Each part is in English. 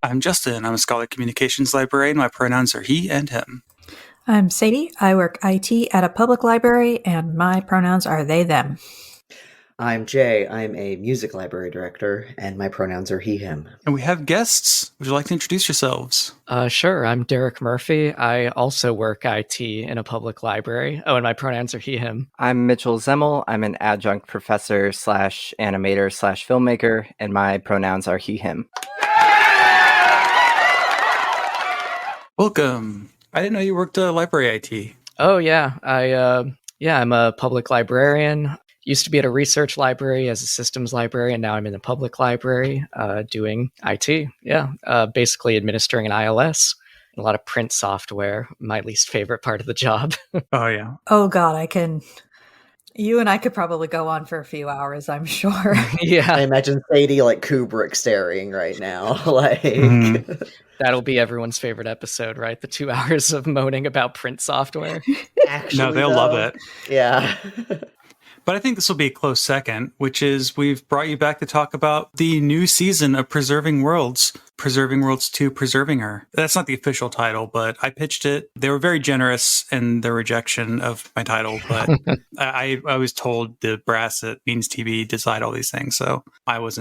I'm Justin. I'm a Scholar Communications librarian. My pronouns are he and him. I'm Sadie. I work IT at a public library, and my pronouns are they, them. I'm Jay. I'm a music library director, and my pronouns are he, him. And we have guests. Would you like to introduce yourselves? Sure. I'm Derek Murphy. I also work IT in a public library. Oh, and my pronouns are he, him. I'm Mitchell Zemmel. I'm an adjunct professor / animator / filmmaker, and my pronouns are he, him. Welcome. I didn't know you worked library IT. Oh, yeah. I'm a public librarian. Used to be at a research library as a systems librarian, and now I'm in the public library doing IT. Yeah, basically administering an ILS, a lot of print software, my least favorite part of the job. Oh, yeah. Oh, God, you and I could probably go on for a few hours, I'm sure. Yeah. I imagine Sadie like Kubrick staring right now. That'll be everyone's favorite episode, right? The 2 hours of moaning about print software. Actually, no, they'll love it. Yeah. But I think this will be a close second, which is we've brought you back to talk about the new season of Preserving Worlds 2, Preserving Her. That's not the official title, but I pitched it. They were very generous in their rejection of my title, but I was told the brass at Means TV decide all these things, so I was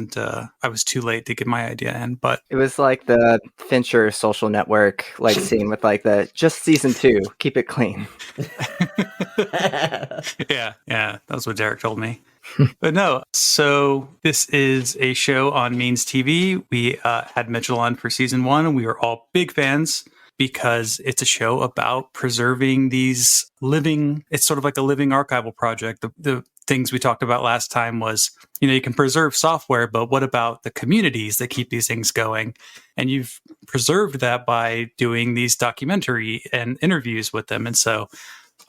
too late to get my idea in. But it was like the Fincher Social Network scene with the just season 2, keep it clean. Yeah, that's what Derek told me. But no, so this is a show on Means TV. We had Mitchell on for season 1. We were all big fans because it's a show about preserving these living, it's sort of like a living archival project. The things we talked about last time was, you can preserve software, but what about the communities that keep these things going? And you've preserved that by doing these documentary and interviews with them. And so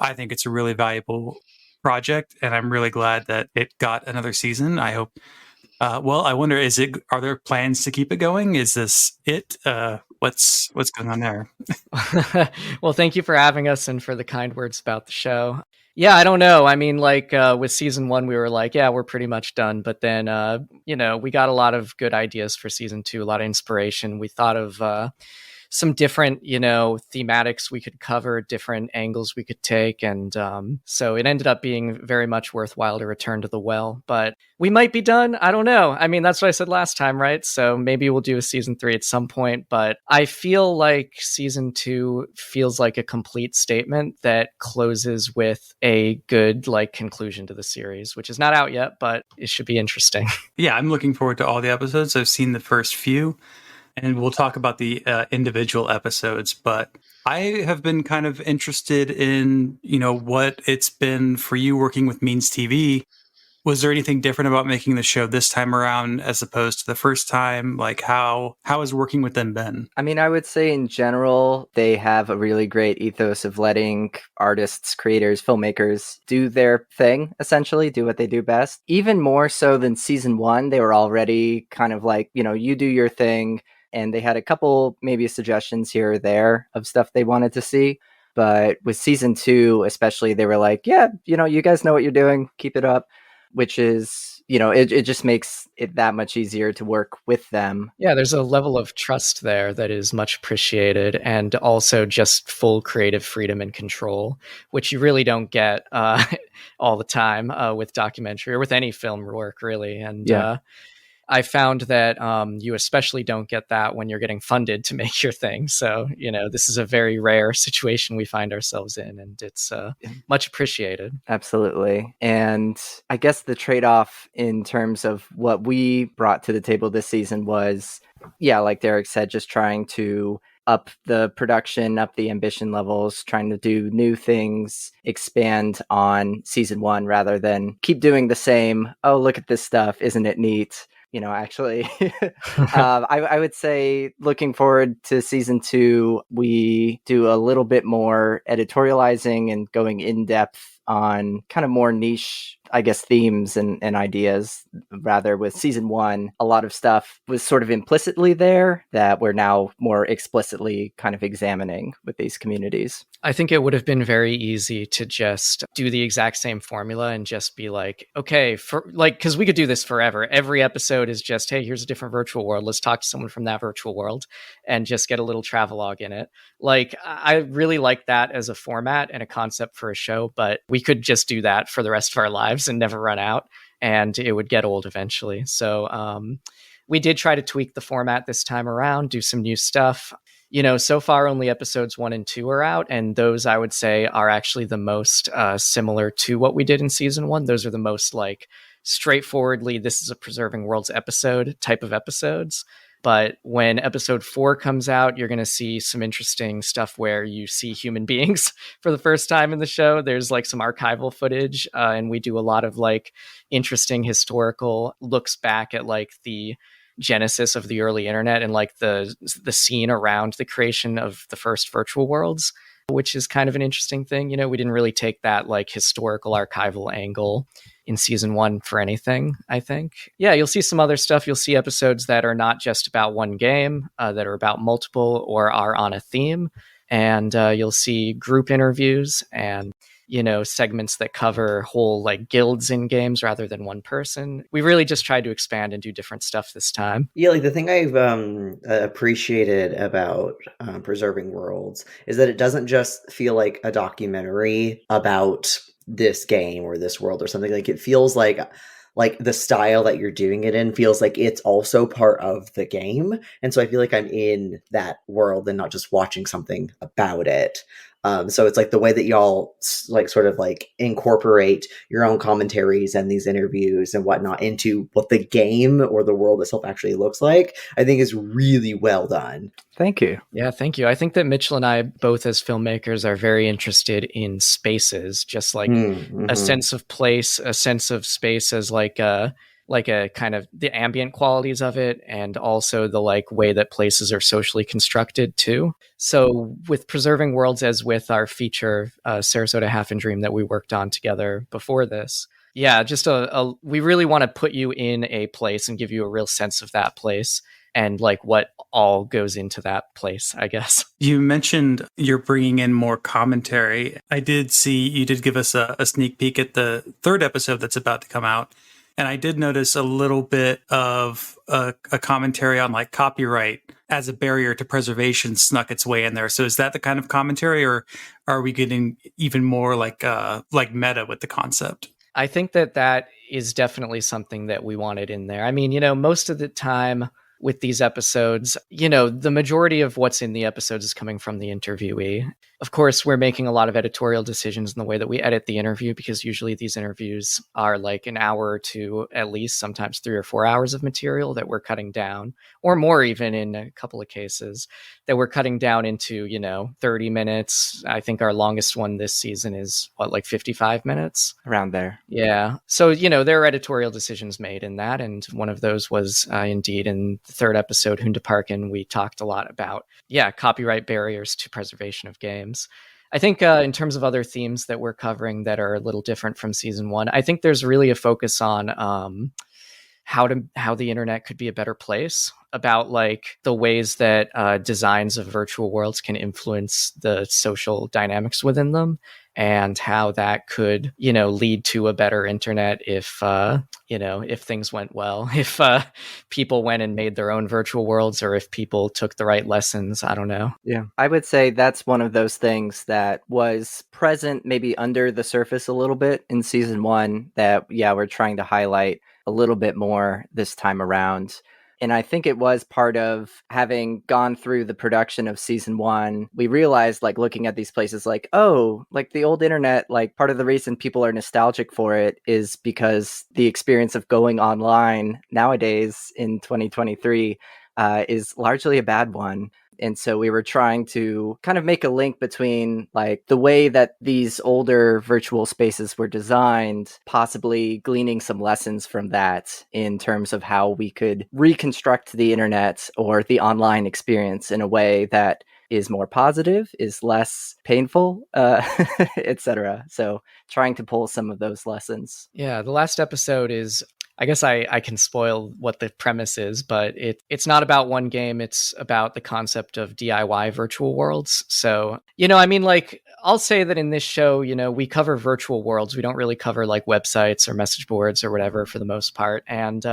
I think it's a really valuable project, and I'm really glad that it got another season. I hope. I wonder, are there plans to keep it going? Is this it? What's going on there? Well, thank you for having us and for the kind words about the show. Yeah, I don't know. I mean, with season 1, we were we're pretty much done. But then, we got a lot of good ideas for season 2, a lot of inspiration. We thought of some different, thematics we could cover, different angles we could take. And so it ended up being very much worthwhile to return to the well. But we might be done. I don't know. I mean, that's what I said last time, right? So maybe we'll do a season 3 at some point. But I feel like season 2 feels like a complete statement that closes with a good conclusion to the series, which is not out yet, but it should be interesting. Yeah, I'm looking forward to all the episodes. I've seen the first few. And we'll talk about the individual episodes, but I have been kind of interested in, what it's been for you working with Means TV. Was there anything different about making the show this time around as opposed to the first time? How has working with them been? I mean, I would say in general, they have a really great ethos of letting artists, creators, filmmakers do their thing, essentially, do what they do best. Even more so than season 1, they were already kind of you do your thing. And they had a couple maybe suggestions here or there of stuff they wanted to see. But with season 2, especially, they were you guys know what you're doing. Keep it up, which is, it just makes it that much easier to work with them. Yeah, there's a level of trust there that is much appreciated, and also just full creative freedom and control, which you really don't get all the time with documentary or with any film work, really. And I found that you especially don't get that when you're getting funded to make your thing. So, this is a very rare situation we find ourselves in, and it's much appreciated. Absolutely. And I guess the trade-off in terms of what we brought to the table this season was, like Derek said, just trying to up the production, up the ambition levels, trying to do new things, expand on season 1 rather than keep doing the same. Oh, look at this stuff. Isn't it neat? Actually, I would say looking forward to season 2, we do a little bit more editorializing and going in depth on kind of more niche I guess, themes and ideas. Rather, with season one, a lot of stuff was sort of implicitly there that we're now more explicitly kind of examining with these communities. I think it would have been very easy to just do the exact same formula and just be like, okay, because we could do this forever. Every episode is just, hey, here's a different virtual world. Let's talk to someone from that virtual world and just get a little travelogue in it. Like, I really like that as a format and a concept for a show, but we could just do that for the rest of our lives and never run out, and it would get old eventually. So we did try to tweak the format this time around, do some new stuff. So far only episodes 1 and 2 are out, and those I would say are actually the most similar to what we did in season 1. Those are the most like straightforwardly, this is a Preserving Worlds episode type of episodes. But when episode 4 comes out, you're going to see some interesting stuff where you see human beings for the first time in the show. There's like some archival footage, and we do a lot of like interesting historical looks back at like the genesis of the early internet and like the scene around the creation of the first virtual worlds, which is kind of an interesting thing. We didn't really take that like historical archival angle in season 1 for anything, I think. Yeah, you'll see some other stuff. You'll see episodes that are not just about one game, that are about multiple or are on a theme. And you'll see group interviews and segments that cover whole like guilds in games rather than one person. We really just tried to expand and do different stuff this time. Yeah, like the thing I've appreciated about Preserving Worlds is that it doesn't just feel like a documentary about this game or this world or something. Like it feels like the style that you're doing it in feels like it's also part of the game. And so I feel like I'm in that world and not just watching something about it. So it's like the way that y'all like sort of like incorporate your own commentaries and these interviews and whatnot into what the game or the world itself actually looks like, I think is really well done. Thank you. Yeah, thank you. I think that Mitchell and I, both as filmmakers, are very interested in spaces, just like a sense of place, a sense of space as like a kind of the ambient qualities of it, and also the like way that places are socially constructed too. So with Preserving Worlds, as with our feature Sarasota Half and Dream that we worked on together before this, yeah, just we really want to put you in a place and give you a real sense of that place and like what all goes into that place, I guess. You mentioned you're bringing in more commentary. I did see you did give us a sneak peek at the 3rd episode that's about to come out. And I did notice a little bit of a commentary on like copyright as a barrier to preservation snuck its way in there. So is that the kind of commentary, or are we getting even more like meta with the concept? I think that is definitely something that we wanted in there. I mean, most of the time with these episodes, the majority of what's in the episodes is coming from the interviewee. Of course, we're making a lot of editorial decisions in the way that we edit the interview, because usually these interviews are like an hour or two, at least sometimes 3 or 4 hours of material that we're cutting down, or more even in a couple of cases, that we're cutting down into, 30 minutes. I think our longest one this season is like 55 minutes? Around there. Yeah. So, there are editorial decisions made in that. And one of those was indeed in the 3rd episode, Hundaparkin, we talked a lot about, copyright barriers to preservation of games. I think in terms of other themes that we're covering that are a little different from season 1, I think there's really a focus on how the internet could be a better place, about like the ways that designs of virtual worlds can influence the social dynamics within them, and how that could, lead to a better internet if things went well, if people went and made their own virtual worlds, or if people took the right lessons. I don't know. Yeah, I would say that's one of those things that was present maybe under the surface a little bit in season 1 that, we're trying to highlight a little bit more this time around. And I think it was part of having gone through the production of season 1. We realized, like, looking at these places, like, oh, like the old internet, like part of the reason people are nostalgic for it is because the experience of going online nowadays in 2023 is largely a bad one. And so we were trying to kind of make a link between like the way that these older virtual spaces were designed, possibly gleaning some lessons from that in terms of how we could reconstruct the internet or the online experience in a way that is more positive, is less painful, etc. So trying to pull some of those lessons. Yeah, the last episode is, I guess I can spoil what the premise is, but it's not about one game. It's about the concept of DIY virtual worlds. So, I mean, like, I'll say that in this show, we cover virtual worlds. We don't really cover like websites or message boards or whatever for the most part. And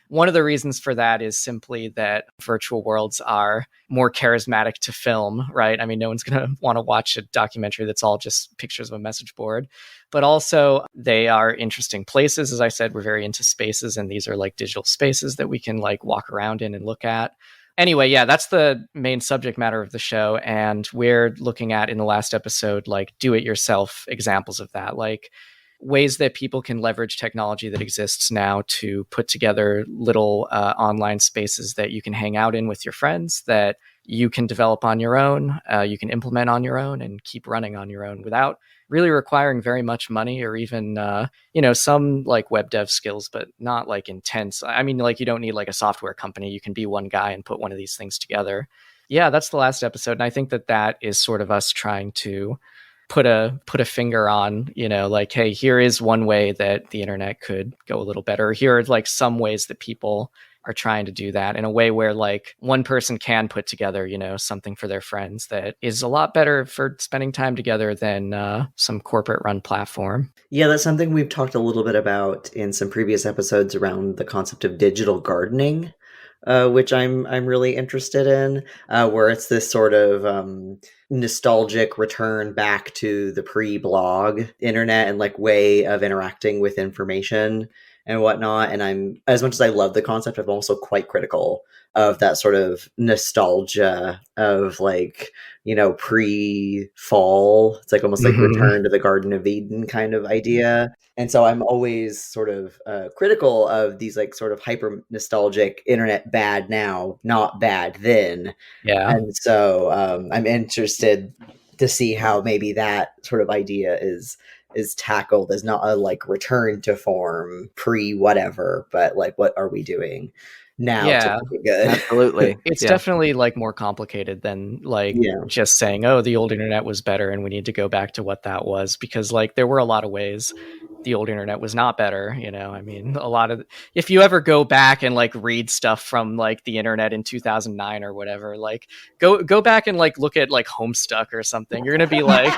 one of the reasons for that is simply that virtual worlds are more charismatic to film, right? I mean, no one's going to want to watch a documentary that's all just pictures of a message board. But also, they are interesting places. As I said, we're very into spaces, and these are like digital spaces that we can like walk around in and look at. Anyway, yeah, that's the main subject matter of the show. And we're looking at, in the last episode, like do-it-yourself examples of that, like ways that people can leverage technology that exists now to put together little online spaces that you can hang out in with your friends, that you can develop on your own, you can implement on your own, and keep running on your own without really requiring very much money or even, some like web dev skills, but not like intense. I mean, like you don't need like a software company. You can be one guy and put one of these things together. Yeah, that's the last episode. And I think that is sort of us trying to put a finger on, like, hey, here is one way that the internet could go a little better. Here are like some ways that people are trying to do that in a way where like one person can put together, something for their friends that is a lot better for spending time together than some corporate run platform. Yeah, that's something we've talked a little bit about in some previous episodes around the concept of digital gardening, which I'm really interested in, where it's this sort of nostalgic return back to the pre-blog internet and like way of interacting with information and whatnot. And I'm, as much as I love the concept, I'm also quite critical of that sort of nostalgia of like, pre-fall. It's like almost like return to the Garden of Eden kind of idea. And so I'm always sort of critical of these like sort of hyper nostalgic internet bad now, not bad then. Yeah. And so I'm interested to see how maybe that sort of idea is tackled as not a like return to form pre whatever, but like what are we doing now to make it good? Absolutely. It's definitely like more complicated than like just saying, oh, the old internet was better and we need to go back to what that was, because like there were a lot of ways the old internet was not better. I mean, a lot of, if you ever go back and like read stuff from like the internet in 2009 or whatever, like go back and like look at like Homestuck or something. You're going to be like,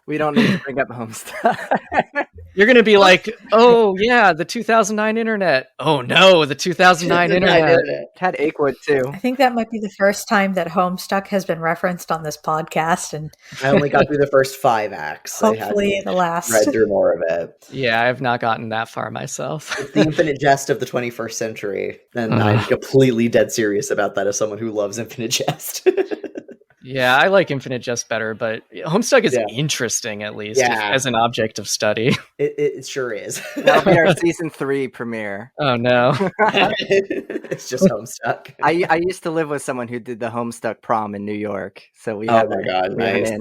we don't need to bring up Homestuck. You're going to be like, oh, yeah, the 2009 internet. Oh, no, the 2009 internet. Had Achewood, too. I think that might be the first time that Homestuck has been referenced on this podcast. And I only got through the first 5 acts. Hopefully the last. Read through more of it. Yeah, I have not gotten that far myself. It's the infinite jest of the 21st century. And I'm completely dead serious about that as someone who loves infinite jest. Yeah, I like Infinite Jest better, but Homestuck is interesting, at least, as an object of study. It sure is. That'll be our season 3 premiere. Oh, no. It's just Homestuck. I used to live with someone who did the Homestuck prom in New York. So we oh my God, nice.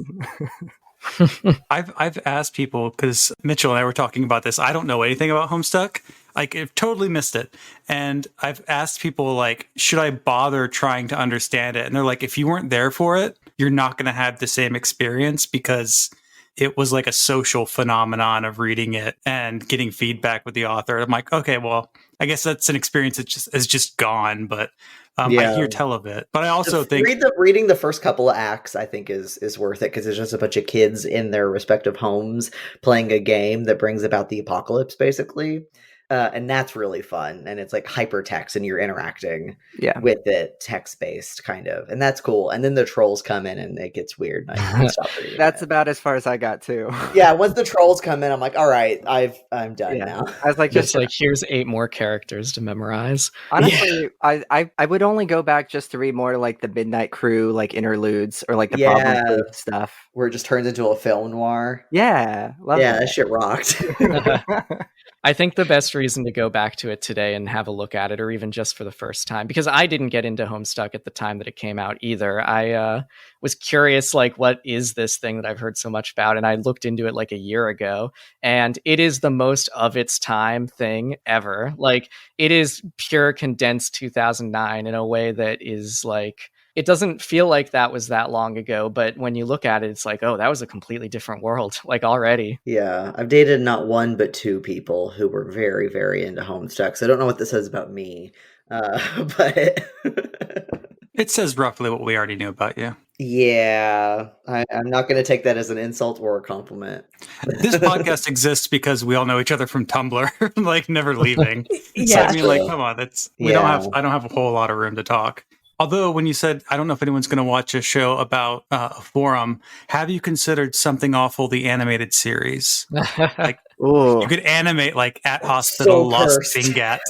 I've asked people, because Mitchell and I were talking about this. I don't know anything about Homestuck. Like, I've totally missed it. And I've asked people, like, should I bother trying to understand it? And they're like, if you weren't there for it, you're not going to have the same experience, because it was like a social phenomenon of reading it and getting feedback with the author. I'm like, okay, well, I guess that's an experience that is just gone. But I hear tell of it. But I also think reading the first couple of acts, I think is worth it, because it's just a bunch of kids in their respective homes playing a game that brings about the apocalypse, basically. And that's really fun. And it's like hypertext and you're interacting with it text-based kind of. And that's cool. And then the trolls come in and it gets weird. And I stop reading That's about as far as I got too. Yeah, once the trolls come in, I'm like, all right, I'm done now. I was like, just like, here's 8 more characters to memorize. Honestly, I would only go back just to read more like the Midnight Crew, like interludes, or like the problem stuff. Where it just turns into a film noir. Yeah. Love that shit rocked. I think the best reason to go back to it today and have a look at it, or even just for the first time, because I didn't get into Homestuck at the time that it came out either. I was curious, like, what is this thing that I've heard so much about? And I looked into it like a year ago, and it is the most of its time thing ever. Like, it is pure condensed 2009 in a way that is like it doesn't feel like that was that long ago, but when you look at it, it's like, oh, that was a completely different world, like already. Yeah, I've dated not one but two people who were very, very into Homestuck. So I don't know what this says about me, but It says roughly what we already knew about you. yeah, I'm not going to take that as an insult or a compliment. This podcast exists because we all know each other from Tumblr, like never leaving. So Yeah. I mean, like, come on, I don't have a whole lot of room to talk. Although when you said, I don't know if anyone's going to watch a show about a forum, have you considered Something Awful, the animated series? Like, Ooh, you could animate like At Hospital, So Lost cursed. Bingat.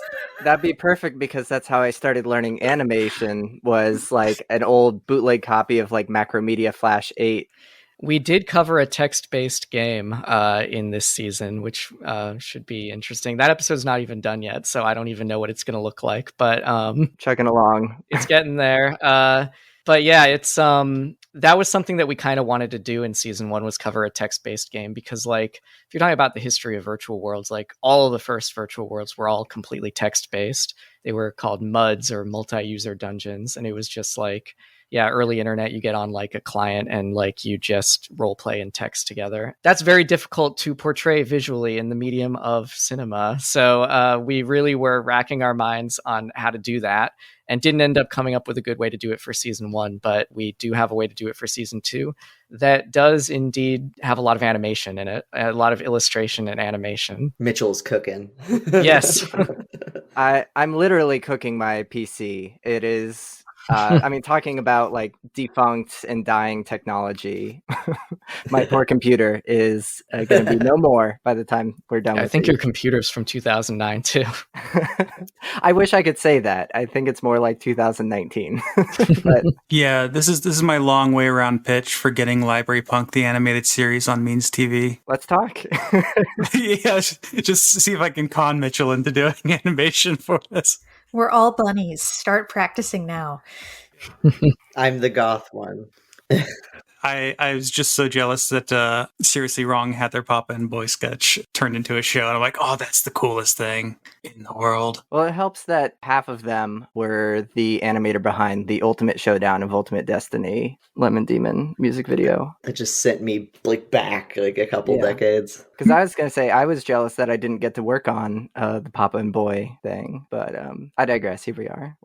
that'd be perfect because that's how I started learning animation. Was like an old bootleg copy of like Macromedia Flash 8. We did cover a text-based game in this season, which should be interesting. That episode's not even done yet, so I don't even know what it's going to look like. But Chugging along. it's getting there. But yeah, it's that was something that we kind of wanted to do in season 1, was cover a text-based game, because like if you're talking about the history of virtual worlds, like all of the first virtual worlds were all completely text-based. They were called MUDs, or multi-user dungeons, and it was just like, yeah, early internet, you get on like a client and like you just role play and text together. That's very difficult to portray visually in the medium of cinema. So we really were racking our minds on how to do that, and didn't end up coming up with a good way to do it for season 1, but we do have a way to do it for season 2 that does indeed have a lot of animation in it, a lot of illustration and animation. Mitchell's cooking. Yes. I'm literally cooking my PC. It is. I mean, talking about like defunct and dying technology, my poor computer is going to be no more by the time we're done. I with think these. your computer's from 2009 too. I wish I could say that. I think it's more like 2019. But Yeah, this is my long way around pitch for getting Library Punk, the animated series, on Means TV. let's talk. Yeah, just see if I can con Mitchell into doing animation for this. We're all bunnies. Start practicing now. I'm the goth one. I was just so jealous that Seriously Wrong had their Papa and Boy sketch turned into a show, and I'm like, oh, that's the coolest thing in the world. Well, it helps that half of them were the animator behind the Ultimate Showdown of Ultimate Destiny Lemon Demon music video. That just sent me like back like a couple Yeah. decades. Because I was going to say, I was jealous that I didn't get to work on the Papa and Boy thing, but I digress. Here we are.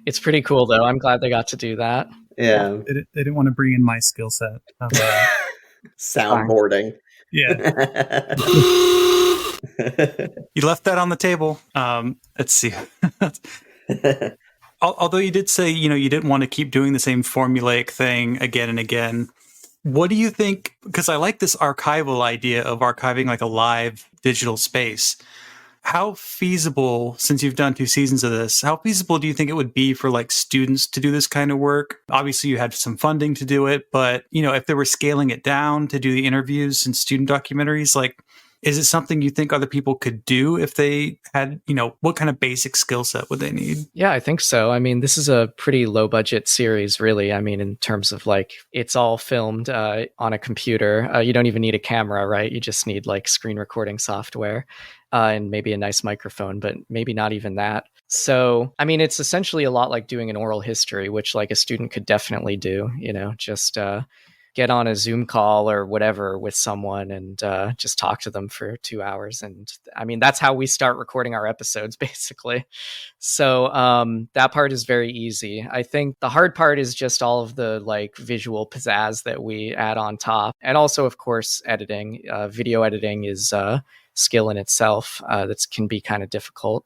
It's pretty cool though. I'm glad they got to do that. Yeah. They didn't want to bring in my skill set. Soundboarding. Yeah, you left that on the table. Let's see. Although you did say, you didn't want to keep doing the same formulaic thing again and again. What do you think? Because I like this archival idea of archiving like a live digital space. How feasible, since you've done 2 seasons of this, how feasible do you think it would be for like students to do this kind of work? Obviously you had some funding to do it, but if they were scaling it down to do the interviews and student documentaries, like, is it something you think other people could do if they had, what kind of basic skill set would they need? Yeah, I think so. I mean, this is a pretty low budget series, really. I mean, in terms of like, it's all filmed on a computer. You don't even need a camera, right? You just need like screen recording software and maybe a nice microphone, but maybe not even that. So, I mean, it's essentially a lot like doing an oral history, which like a student could definitely do, just get on a Zoom call or whatever with someone and just talk to them for 2 hours. And I mean, that's how we start recording our episodes, basically. So that part is very easy. I think the hard part is just all of the like visual pizzazz that we add on top. And also, of course, editing. Video editing is a skill in itself that can be kind of difficult.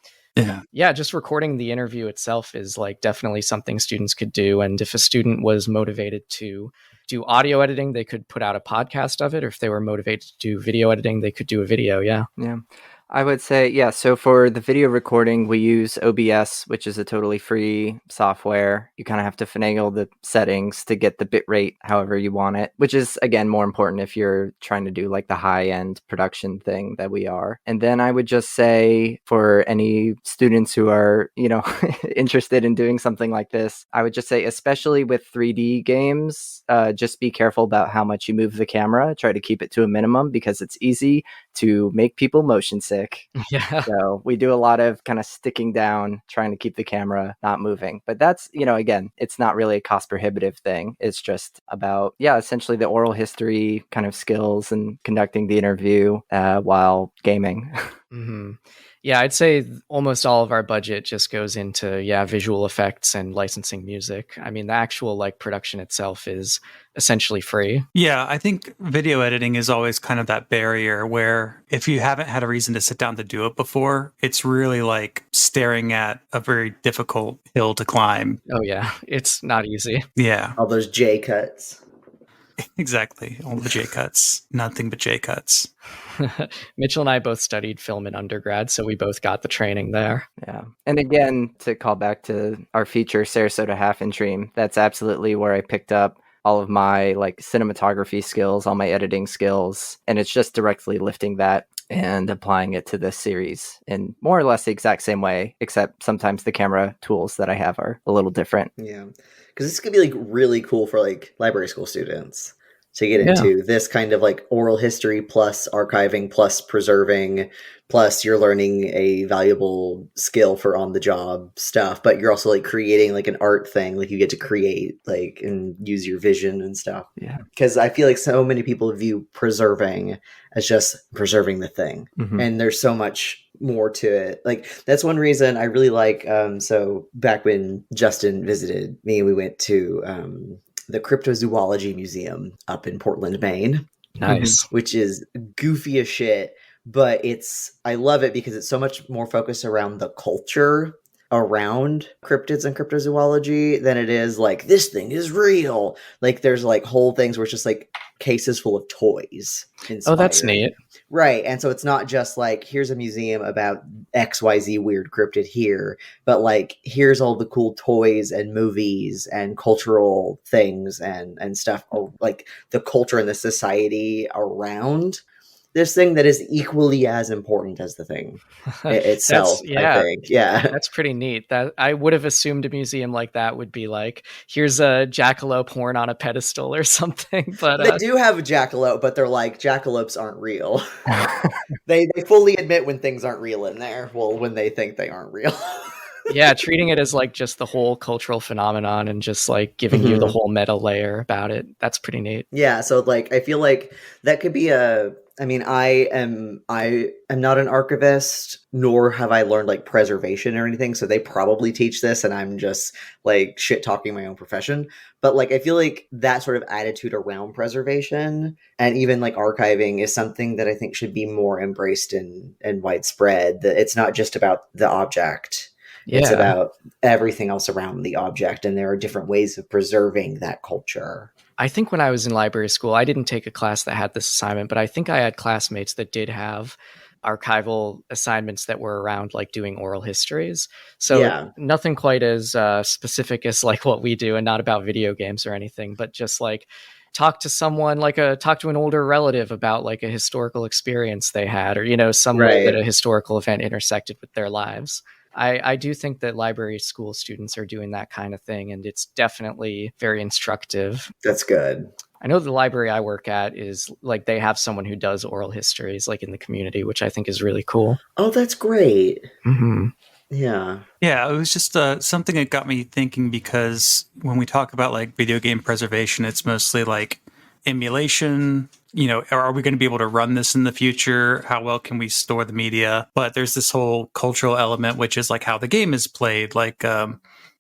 Yeah, just recording the interview itself is like definitely something students could do. And if a student was motivated to do audio editing, they could put out a podcast of it. Or if they were motivated to do video editing, they could do a video. Yeah. I would say, yeah. So for the video recording, we use OBS, which is a totally free software. You kind of have to finagle the settings to get the bit rate however you want it, which is, again, more important if you're trying to do like the high end production thing that we are. And then I would just say for any students who are, interested in doing something like this, I would just say, especially with 3D games, just be careful about how much you move the camera. Try to keep it to a minimum because it's easy to make people motion sick. Yeah. So we do a lot of kind of sticking down, trying to keep the camera not moving. But that's, again, it's not really a cost prohibitive thing. It's just about, essentially the oral history kind of skills and conducting the interview while gaming. Mm-hmm. Yeah, I'd say almost all of our budget just goes into, visual effects and licensing music. I mean, the actual production itself is essentially free. Yeah, I think video editing is always kind of that barrier where if you haven't had a reason to sit down to do it before, it's really like staring at a very difficult hill to climb. Oh yeah, it's not easy. Yeah. All those J cuts. Exactly. All the J cuts. Nothing but J cuts. Mitchell and I both studied film in undergrad, so we both got the training there. Yeah. And again, to call back to our feature, Sarasota Half Inch Dream, that's absolutely where I picked up all of my cinematography skills, all my editing skills. And it's just directly lifting that and applying it to this series in more or less the exact same way, except sometimes the camera tools that I have are a little different. Yeah. Because this could be really cool for library school students to get into this kind of oral history plus archiving plus preserving, plus you're learning a valuable skill for on the job stuff, but you're also creating an art thing, you get to create and use your vision and stuff. Yeah. Because I feel so many people view preserving as just preserving the thing. Mm-hmm. And there's so much more to it. That's one reason I really so back when Justin visited me, we went to the Cryptozoology Museum up in Portland, Maine. Nice. Which is goofy as shit, but I love it because it's so much more focused around the culture around cryptids and cryptozoology than it is this thing is real. There's whole things where it's just cases full of toys inspired. Oh, that's neat. Right. And so it's not just here's a museum about XYZ weird cryptid here, but here's all the cool toys and movies and cultural things and stuff, the culture and the society around this thing that is equally as important as the thing itself. I think. Yeah. That's pretty neat. That I would have assumed a museum like that would be here's a jackalope horn on a pedestal or something. But they do have a jackalope, but they're jackalopes aren't real. they fully admit when things aren't real in there. Well, when they think they aren't real. Yeah, treating it as just the whole cultural phenomenon and just giving you the whole meta layer about it. That's pretty neat. Yeah, so I feel that could be I am not an archivist, nor have I learned preservation or anything, so they probably teach this and I'm just shit talking my own profession. But I feel that sort of attitude around preservation and even archiving is something that I think should be more embraced and widespread. That it's not just about the object. Yeah. It's about everything else around the object, and there are different ways of preserving that culture. I think when I was in library school, I didn't take a class that had this assignment, but I think I had classmates that did have archival assignments that were around like doing oral histories. So nothing quite as specific as like what we do, and not about video games or anything, but just like talk to someone, like talk to an older relative about like a historical experience they had, or, you know, some way that a historical event intersected with their lives. I do think that library school students are doing that kind of thing, and it's definitely very instructive. That's good. I know the library I work at is like they have someone who does oral histories like in the community, which I think is really cool. Oh, that's great. Mm-hmm. Yeah. Yeah, it was just something that got me thinking, because when we talk about like video game preservation, it's mostly like emulation. You know, are we going to be able to run this in the future? How well can we store the media? But there's this whole cultural element, which is like how the game is played. Like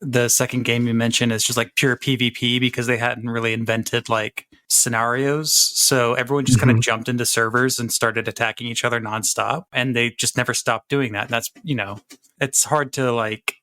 the second game you mentioned is just like pure PvP, because they hadn't really invented like scenarios. So everyone just kind of jumped into servers and started attacking each other nonstop. And they just never stopped doing that. And that's, you know, it's hard to like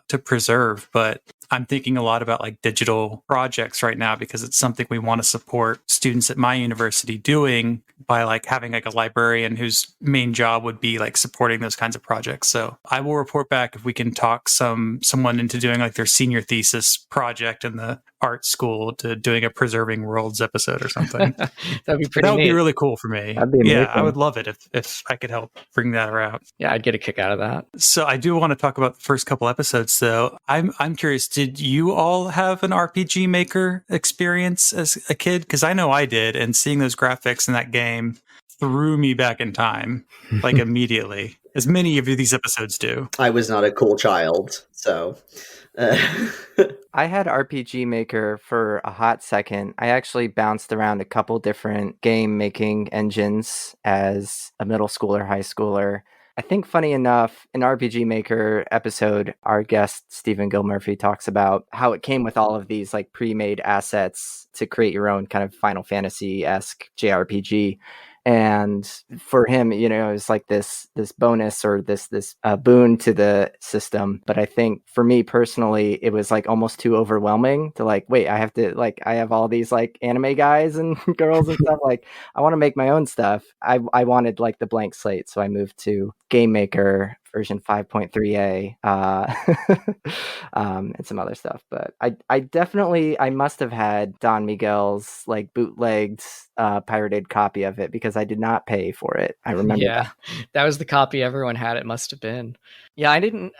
to preserve, but I'm thinking a lot about like digital projects right now, because it's something we want to support students at my university doing by like having like a librarian whose main job would be like supporting those kinds of projects. So I will report back if we can talk someone into doing like their senior thesis project in the art school to doing a Preserving Worlds episode or something. That'd be pretty That would neat. be really cool for me. That'd be amazing. Yeah, I would love it if I could help bring that around. Yeah, I'd get a kick out of that. So I do want to talk about the first couple episodes, though. I'm curious, did you all have an RPG Maker experience as a kid? Because I know I did, and seeing those graphics in that game, threw me back in time, like immediately, as many of these episodes do. I was not a cool child, so. I had RPG Maker for a hot second. I actually bounced around a couple different game making engines as a middle schooler, high schooler. I think, funny enough, in RPG Maker episode, our guest Stephen Gilmurphy talks about how it came with all of these like pre-made assets to create your own kind of Final Fantasy-esque JRPG. And for him, you know, it was like this bonus or this boon to the system. But I think for me personally, it was like almost too overwhelming to like, wait, I have to like, I have all these like anime guys and girls and stuff. Like, I want to make my own stuff. I wanted like the blank slate, so I moved to Game Maker version 5.3a and some other stuff. But I definitely, I must have had Don Miguel's like bootlegged pirated copy of it because I did not pay for it. I remember that was the copy everyone had. It must have been. Yeah, I didn't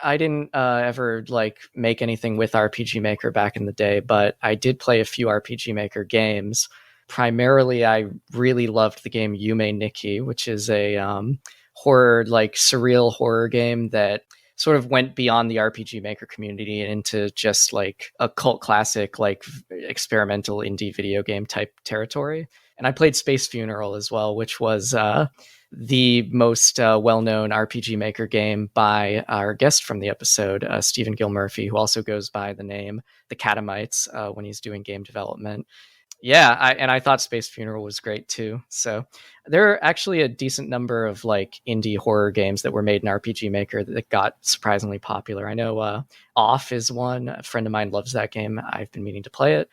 ever like make anything with RPG Maker back in the day, but I did play a few RPG Maker games. Primarily, I really loved the game Yume Nikki, which is a horror, like surreal horror game that sort of went beyond the RPG Maker community and into just like a cult classic, like experimental indie video game type territory. And I played Space Funeral as well, which was the most well-known RPG Maker game by our guest from the episode, Stephen Gilmurphy, who also goes by the name The Catamites when he's doing game development. Yeah, I thought Space Funeral was great too. So there are actually a decent number of like indie horror games that were made in RPG Maker that got surprisingly popular. I know Off is one. A friend of mine loves that game. I've been meaning to play it.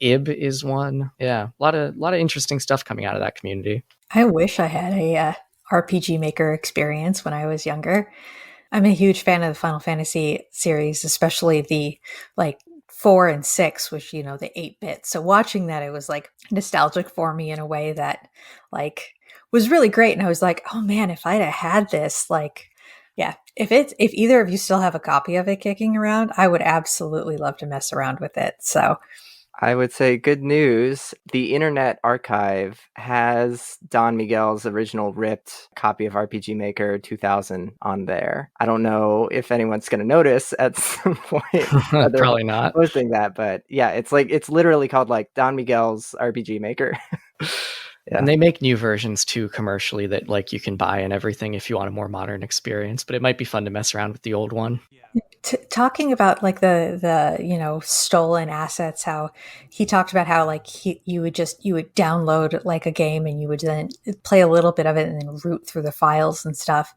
Ib is one. Yeah, a lot of interesting stuff coming out of that community. I wish I had a RPG Maker experience when I was younger. I'm a huge fan of the Final Fantasy series, especially the like 4 and 6, which, you know, the 8-bit. So watching that, it was like nostalgic for me in a way that like was really great. And I was like, oh man, if I'd have had this, like, yeah, if either of you still have a copy of it kicking around, I would absolutely love to mess around with it. So I would say good news. The Internet Archive has Don Miguel's original ripped copy of RPG Maker 2000 on there. I don't know if anyone's going to notice at some point. Probably not. Posting that, but yeah, it's literally called like Don Miguel's RPG Maker. Yeah. And they make new versions too commercially that like you can buy and everything if you want a more modern experience, but it might be fun to mess around with the old one. Talking about like the you know stolen assets, how he talked about how like you would download like a game and you would then play a little bit of it and then root through the files and stuff.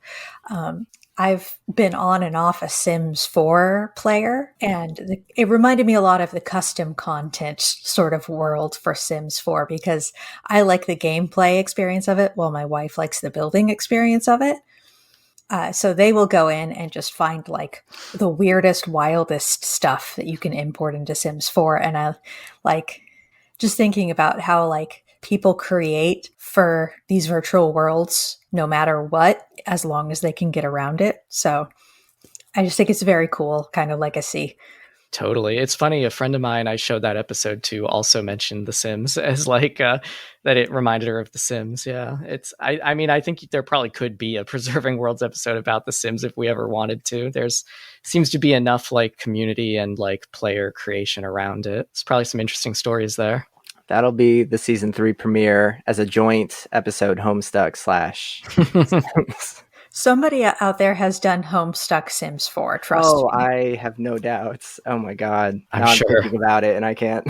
I've been on and off a Sims 4 player, and it reminded me a lot of the custom content sort of world for Sims 4 because I like the gameplay experience of it while my wife likes the building experience of it. So they will go in and just find like the weirdest, wildest stuff that you can import into Sims 4. And I like just thinking about how like people create for these virtual worlds, no matter what, as long as they can get around it. So I just think it's very cool kind of legacy. Totally. It's funny. A friend of mine I showed that episode to also mentioned The Sims as like that it reminded her of The Sims. Yeah. I mean, I think there probably could be a Preserving Worlds episode about The Sims if we ever wanted to. There's seems to be enough like community and like player creation around it. It's probably some interesting stories there. That'll be the season 3 premiere as a joint episode, Homestuck / Somebody out there has done Homestuck Sims 4, trust me. I have no doubts. Oh my God. I'm sure. Thinking about it and I can't.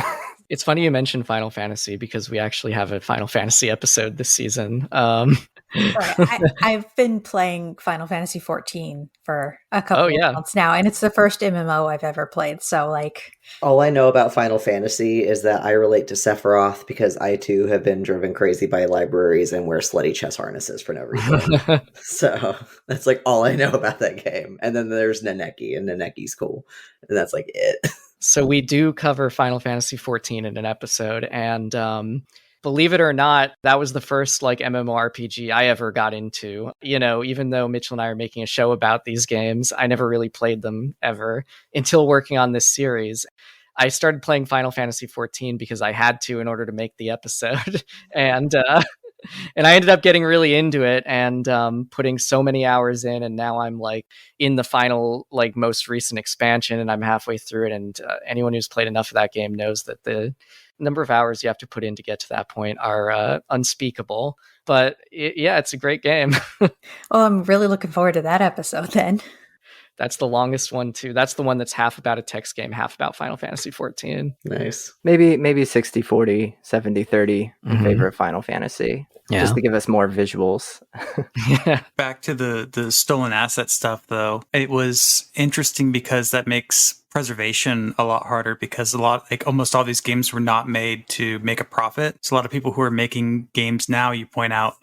It's funny you mentioned Final Fantasy because we actually have a Final Fantasy episode this season. Right. I've been playing Final Fantasy 14 for a couple of months now, and it's the first MMO I've ever played. So, like, all I know about Final Fantasy is that I relate to Sephiroth because I too have been driven crazy by libraries and wear slutty chest harnesses for no reason. So that's like all I know about that game. And then there's Naneki, and Naneki's cool, and that's like it. So we do cover Final Fantasy 14 in an episode, and believe it or not, that was the first like MMORPG I ever got into. You know, even though Mitchell and I are making a show about these games, I never really played them ever until working on this series. I started playing Final Fantasy 14 because I had to in order to make the episode. And And I ended up getting really into it and putting so many hours in, and now I'm like in the final, like most recent expansion, and I'm halfway through it. And anyone who's played enough of that game knows that the number of hours you have to put in to get to that point are unspeakable. But yeah, it's a great game. Oh, I'm really looking forward to that episode then. That's the longest one too. That's the one that's half about a text game, half about Final Fantasy 14. Nice. Maybe 60-40, 70-30 in favor of Final Fantasy. Yeah. Just to give us more visuals. Yeah. Back to the stolen asset stuff, though, it was interesting because that makes preservation a lot harder, because almost all these games were not made to make a profit. So a lot of people who are making games now, you point out,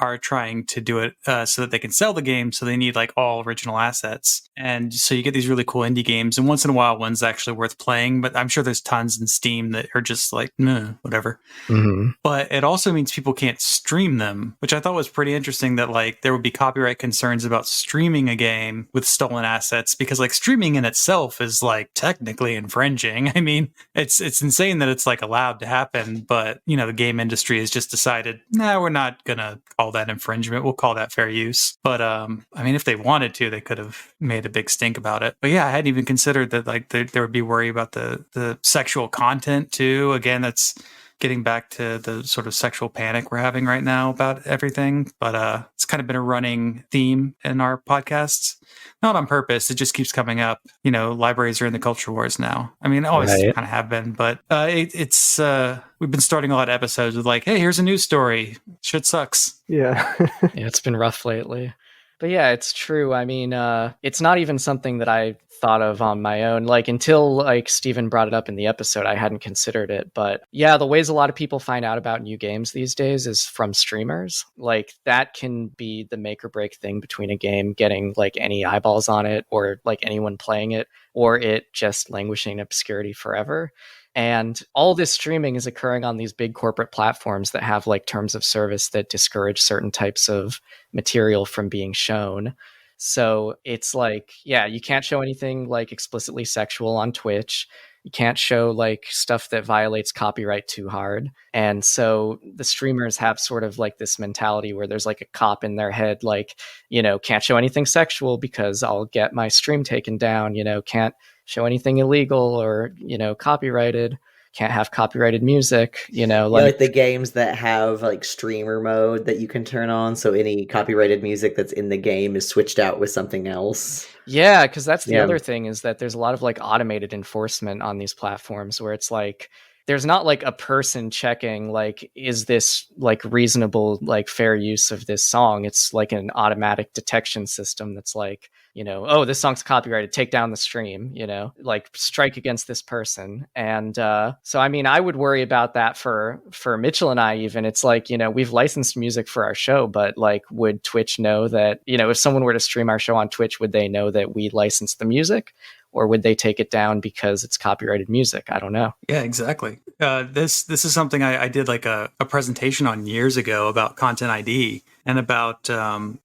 are trying to do it so that they can sell the game. So they need like all original assets. And so you get these really cool indie games, and once in a while one's actually worth playing, but I'm sure there's tons in Steam that are just like, nah, whatever. Mm-hmm. But it also means people can't stream them, which I thought was pretty interesting, that like there would be copyright concerns about streaming a game with stolen assets, because like streaming in itself is like technically infringing. I mean, it's insane that it's like allowed to happen, but you know, the game industry has just decided, nah, we're not gonna call that infringement. We'll call that fair use. But I mean, if they wanted to, they could have made a big stink about it. But yeah, I hadn't even considered that like there would be worry about the sexual content too. Again, that's getting back to the sort of sexual panic we're having right now about everything. But it's kind of been a running theme in our podcasts. Not on purpose. It just keeps coming up. You know, libraries are in the culture wars now. I mean, always Right. kind of have been, but it's we've been starting a lot of episodes with like, hey, here's a news story. Shit sucks. Yeah. Yeah, it's been rough lately. But yeah, it's true. I mean, it's not even something that I thought of on my own. Like until like Steven brought it up in the episode, I hadn't considered it. But yeah, the ways a lot of people find out about new games these days is from streamers. Like that can be the make or break thing between a game getting like any eyeballs on it, or like anyone playing it, or it just languishing in obscurity forever. And all this streaming is occurring on these big corporate platforms that have like terms of service that discourage certain types of material from being shown. So it's like, yeah, you can't show anything like explicitly sexual on Twitch. You can't show like stuff that violates copyright too hard. And so the streamers have sort of like this mentality where there's like a cop in their head, like, you know, can't show anything sexual because I'll get my stream taken down, you know, can't show anything illegal or, you know, copyrighted, can't have copyrighted music, you know, Like the games that have like streamer mode that you can turn on, so any copyrighted music that's in the game is switched out with something else. Yeah, because that's the Yeah. other thing, is that there's a lot of like automated enforcement on these platforms where it's like there's not like a person checking like, is this like reasonable, like fair use of this song? It's like an automatic detection system that's like, you know, oh, this song's copyrighted, take down the stream, you know, like strike against this person. And so I mean, I would worry about that for Mitchell and I. Even it's like, you know, we've licensed music for our show, but like, would Twitch know that, you know, if someone were to stream our show on Twitch, would they know that we licensed the music? Or would they take it down because it's copyrighted music? I don't know. Yeah, exactly. This is something I did like a presentation on years ago about Content ID, and about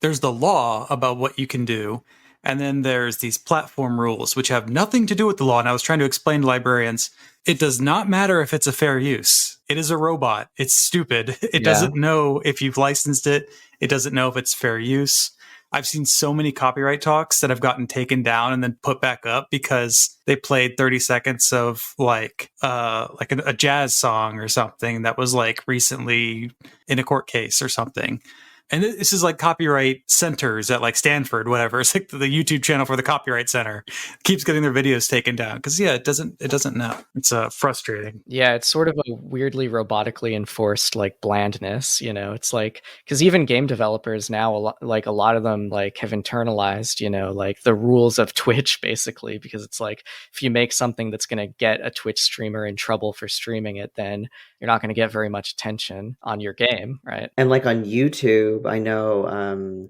there's the law about what you can do, and then there's these platform rules which have nothing to do with the law. And I was trying to explain to librarians, it does not matter if it's a fair use. It is a robot. It's stupid. It doesn't know if you've licensed it. It doesn't know if it's fair use. I've seen so many copyright talks that have gotten taken down and then put back up because they played 30 seconds of like a jazz song or something that was like recently in a court case or something. And this is like copyright centers at like Stanford, whatever. It's like the YouTube channel for the Copyright Center keeps getting their videos taken down because it doesn't know. It's frustrating. Yeah, it's sort of a weirdly robotically enforced like blandness, you know. It's like, because even game developers now, a lot of them like have internalized, you know, like the rules of Twitch basically, because it's like if you make something that's going to get a Twitch streamer in trouble for streaming it, then you're not going to get very much attention on your game, right? And like on YouTube, I know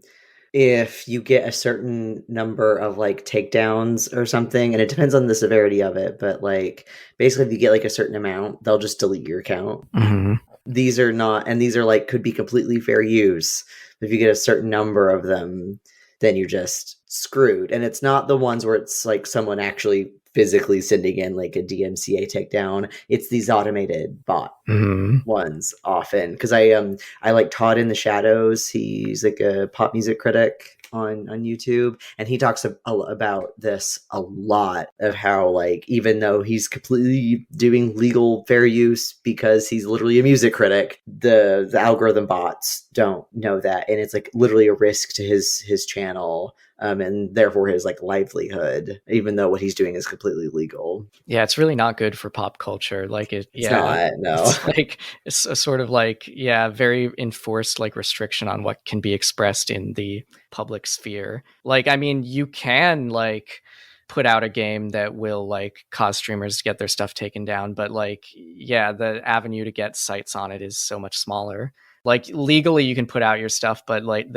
if you get a certain number of like takedowns or something, and it depends on the severity of it, but like basically if you get like a certain amount, they'll just delete your account. Mm-hmm. These are like could be completely fair use. If you get a certain number of them, then you're just screwed. And it's not the ones where it's like someone actually physically sending in like a DMCA takedown. It's these automated bot ones often, because I like Todd in the Shadows. He's like a pop music critic on YouTube, and he talks about this a lot, of how like even though he's completely doing legal fair use because he's literally a music critic, the algorithm bots don't know that, and it's like literally a risk to his channel, and therefore his like livelihood, even though what he's doing is completely legal. Yeah, it's really not good for pop culture. Like It's not, no. It's like it's a sort of like, yeah, very enforced like restriction on what can be expressed in the public sphere. Like, I mean, you can like put out a game that will like cause streamers to get their stuff taken down, but like, yeah, the avenue to get sites on it is so much smaller. Like legally you can put out your stuff, but like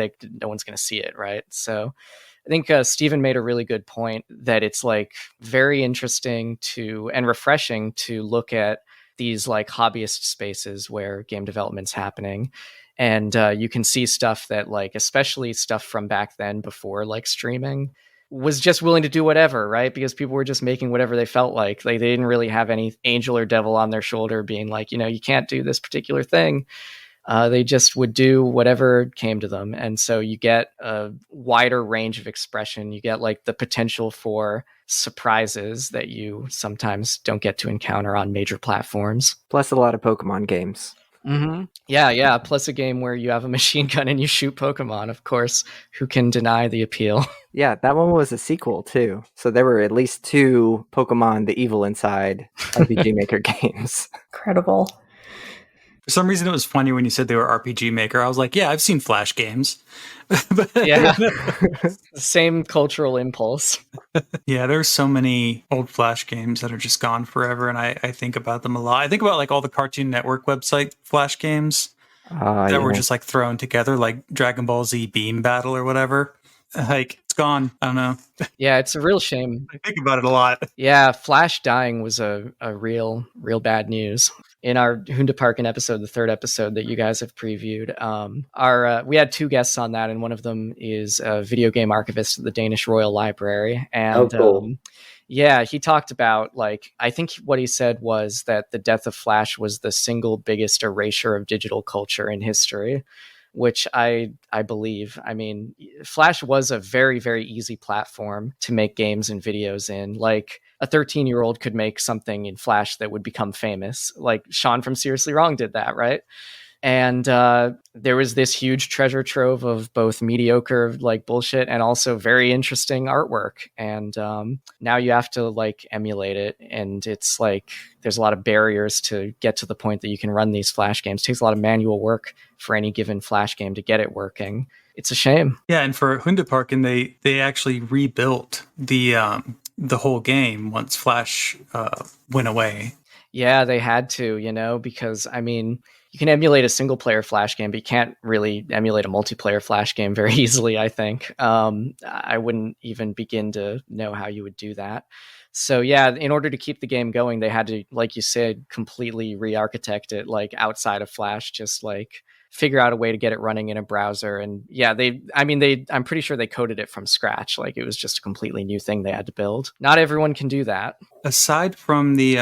no one's going to see it, right? So I think Stephen made a really good point that it's like very interesting to and refreshing to look at these like hobbyist spaces where game development's happening. And you can see stuff that like, especially stuff from back then before like streaming, was just willing to do whatever, right? Because people were just making whatever they felt like. Like they didn't really have any angel or devil on their shoulder being like, you know, you can't do this particular thing. They just would do whatever came to them. And so you get a wider range of expression. You get like the potential for surprises that you sometimes don't get to encounter on major platforms. Plus a lot of Pokemon games. Yeah. Plus a game where you have a machine gun and you shoot Pokemon, of course. Who can deny the appeal? Yeah, that one was a sequel too. So there were at least 2 Pokemon The Evil Inside RPG Maker games. Incredible. For some reason, it was funny when you said they were RPG Maker. I was like, yeah, I've seen Flash games. But, yeah. Same cultural impulse. Yeah, there's so many old Flash games that are just gone forever, and I think about them a lot. I think about like all the Cartoon Network website Flash games that were just like thrown together, like Dragon Ball Z Beam Battle or whatever. Like, it's gone. I don't know. Yeah, it's a real shame. I think about it a lot. Yeah, Flash dying was a real bad news. In our Hundeparken episode, the 3rd episode that you guys have previewed, we had 2 guests on that, and one of them is a video game archivist at the Danish Royal Library. And cool. yeah, he talked about, like, I think what he said was that the death of Flash was the single biggest erasure of digital culture in history, which I believe. I mean, Flash was a very, very easy platform to make games and videos in. Like, a 13-year-old could make something in Flash that would become famous. Like Sean from Seriously Wrong did that, right? And there was this huge treasure trove of both mediocre like bullshit and also very interesting artwork. And now you have to like emulate it. And it's like there's a lot of barriers to get to the point that you can run these Flash games. It takes a lot of manual work for any given Flash game to get it working. It's a shame. Yeah, and for Hundeparken, they actually rebuilt the whole game once Flash went away. Yeah, they had to, you know, because I mean, you can emulate a single player Flash game, but you can't really emulate a multiplayer Flash game very easily, I think. I wouldn't even begin to know how you would do that. So yeah, in order to keep the game going, they had to, like you said, completely re-architect it, like outside of Flash, just like figure out a way to get it running in a browser. And yeah, I'm pretty sure they coded it from scratch. Like it was just a completely new thing they had to build. Not everyone can do that. Aside from the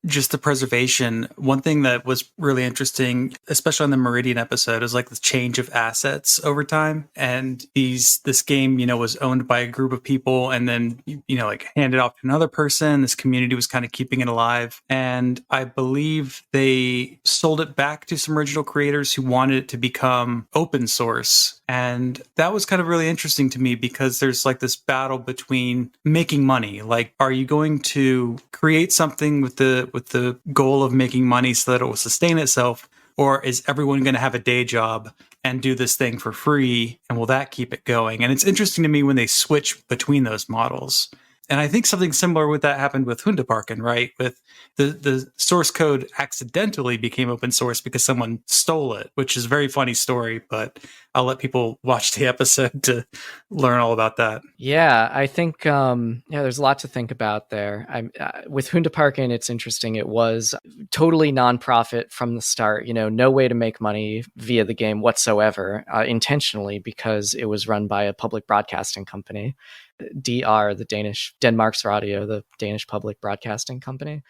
just the preservation, one thing that was really interesting, especially on the Meridian episode, is like the change of assets over time. And this game, you know, was owned by a group of people and then, you know, like handed off to another person. This community was kind of keeping it alive. And I believe they sold it back to some original creators who wanted it to become open source. And that was kind of really interesting to me because there's like this battle between making money. Like, are you going to create something with the goal of making money so that it will sustain itself? Or is everyone going to have a day job and do this thing for free? And will that keep it going? And it's interesting to me when they switch between those models. And I think something similar with that happened with Hundeparken, right? With the source code accidentally became open source because someone stole it, which is a very funny story, but I'll let people watch the episode to learn all about that. Yeah, I think there's a lot to think about there. With Hundeparken, it's interesting. It was totally nonprofit from the start. You know, no way to make money via the game whatsoever, intentionally, because it was run by a public broadcasting company. DR, the Denmark's Radio, the Danish public broadcasting company.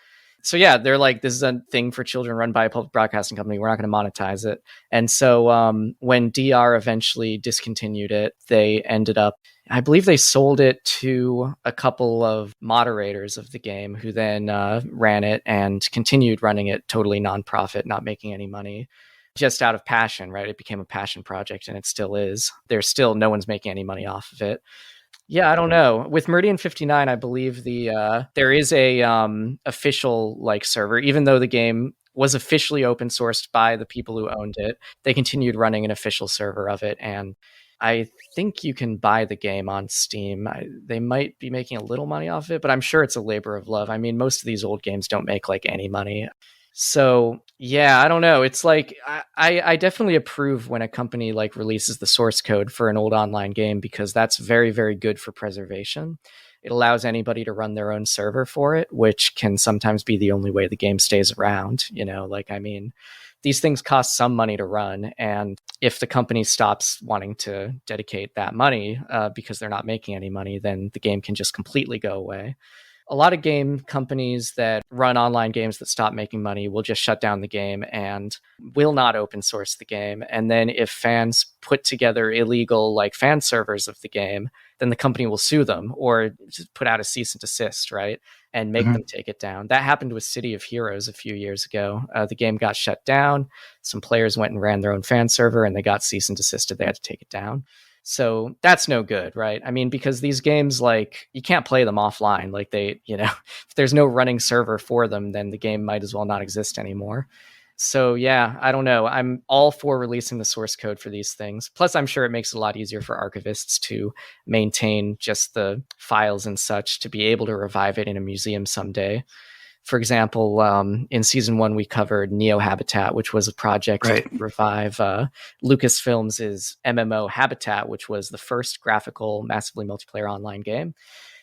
So yeah, they're like, this is a thing for children run by a public broadcasting company. We're not going to monetize it. And so when DR eventually discontinued it, they ended up, I believe they sold it to a couple of moderators of the game who then ran it and continued running it totally nonprofit, not making any money, just out of passion, right? It became a passion project, and it still is. There's still no one's making any money off of it. Yeah, I don't know. With Meridian 59, I believe there is a official like server, even though the game was officially open sourced by the people who owned it. They continued running an official server of it, and I think you can buy the game on Steam. They might be making a little money off it, but I'm sure it's a labor of love. I mean, most of these old games don't make like any money. So yeah, I don't know. It's like I definitely approve when a company like releases the source code for an old online game, because that's very, very good for preservation. It allows anybody to run their own server for it, which can sometimes be the only way the game stays around. Like, I mean, these things cost some money to run, and if the company stops wanting to dedicate that money because they're not making any money, then the game can just completely go away. A lot of game companies that run online games that stop making money will just shut down the game and will not open source the game. And then if fans put together illegal like fan servers of the game, then the company will sue them or just put out a cease and desist, right? And make them take it down. That happened with City of Heroes a few years ago. The game got shut down. Some players went and ran their own fan server and they got cease and desisted. They had to take it down. So that's no good, right? I mean, because these games, like, you can't play them offline. Like if there's no running server for them, then the game might as well not exist anymore. So yeah, I don't know. I'm all for releasing the source code for these things. Plus, I'm sure it makes it a lot easier for archivists to maintain just the files and such to be able to revive it in a museum someday. For example, in season 1, we covered Neo Habitat, which was a project to revive Lucasfilms' MMO Habitat, which was the first graphical, massively multiplayer online game.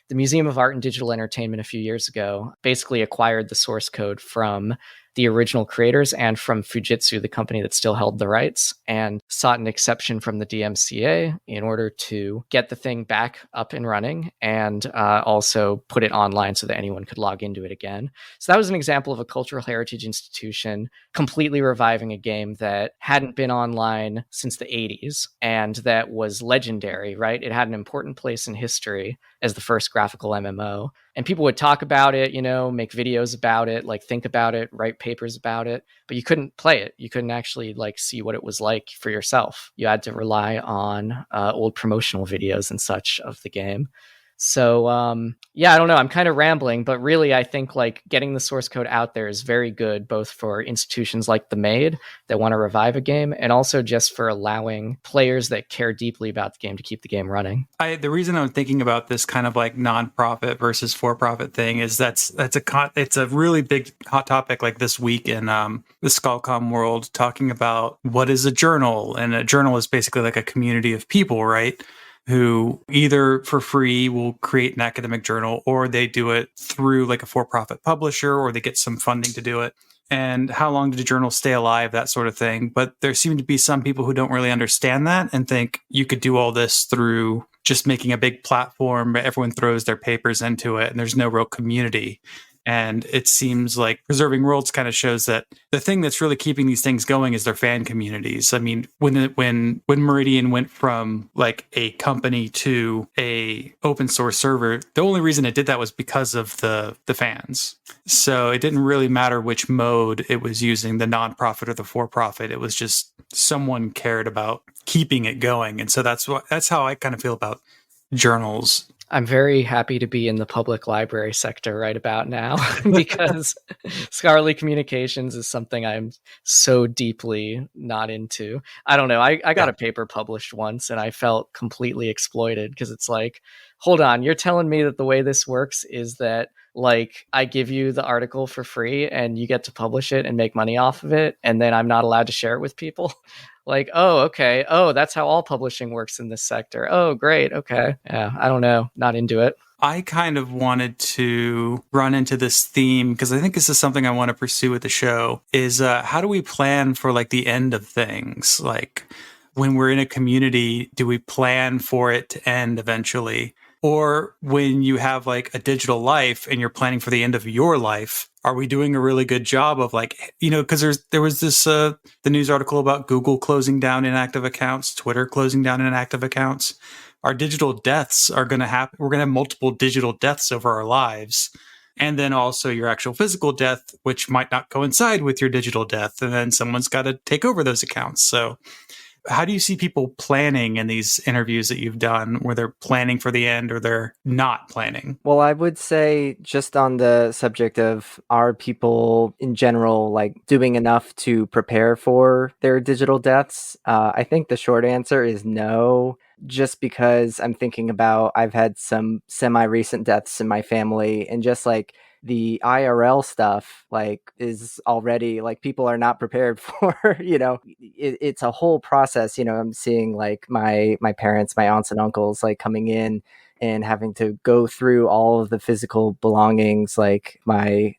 The Museum of Art and Digital Entertainment a few years ago basically acquired the source code from the original creators and from Fujitsu, the company that still held the rights, and sought an exception from the DMCA in order to get the thing back up and running and also put it online so that anyone could log into it again. So that was an example of a cultural heritage institution completely reviving a game that hadn't been online since the 80s and that was legendary, right? It had an important place in history as the first graphical MMO. And people would talk about it, make videos about it, like think about it, write papers about it, but you couldn't play it. You couldn't actually like see what it was like for yourself. You had to rely on old promotional videos and such of the game. So yeah, I don't know. I'm kind of rambling, but really I think like getting the source code out there is very good, both for institutions like The Maid that want to revive a game and also just for allowing players that care deeply about the game to keep the game running. The reason I'm thinking about this kind of like nonprofit versus for-profit thing is it's a really big hot topic like this week in the Skullcom world, talking about what is a journal. And a journal is basically like a community of people, right? Who either for free will create an academic journal, or they do it through like a for-profit publisher, or they get some funding to do it. And how long did a journal stay alive, that sort of thing. But there seem to be some people who don't really understand that and think you could do all this through just making a big platform, everyone throws their papers into it, and there's no real community. And it seems like Preserving Worlds kind of shows that the thing that's really keeping these things going is their fan communities. I mean, when Meridian went from like a company to a open source server, the only reason it did that was because of the fans. So it didn't really matter which mode it was using, the nonprofit or the for-profit. It was just someone cared about keeping it going. And so that's how I kind of feel about journals. I'm very happy to be in the public library sector right about now because scholarly communications is something I'm so deeply not into. I don't know. I got a paper published once and I felt completely exploited because it's like, hold on, you're telling me that the way this works is that like I give you the article for free and you get to publish it and make money off of it, and then I'm not allowed to share it with people. Like, oh, okay. Oh, that's how all publishing works in this sector. Oh, great. Okay. Yeah, I don't know. Not into it. I kind of wanted to run into this theme because I think this is something I want to pursue with the show is how do we plan for like the end of things? Like when we're in a community, do we plan for it to end eventually? Or when you have like a digital life and you're planning for the end of your life, are we doing a really good job of like, because there was this the news article about Google closing down inactive accounts, Twitter closing down inactive accounts. Our digital deaths are going to happen. We're going to have multiple digital deaths over our lives. And then also your actual physical death, which might not coincide with your digital death. And then someone's got to take over those accounts. So how do you see people planning in these interviews that you've done where they're planning for the end or they're not planning? Well, I would say just on the subject of are people in general like doing enough to prepare for their digital deaths? I think the short answer is no, just because I'm thinking about I've had some semi-recent deaths in my family and just like the IRL stuff like is already like people are not prepared for, it's a whole process. I'm seeing like my parents, my aunts and uncles like coming in and having to go through all of the physical belongings like my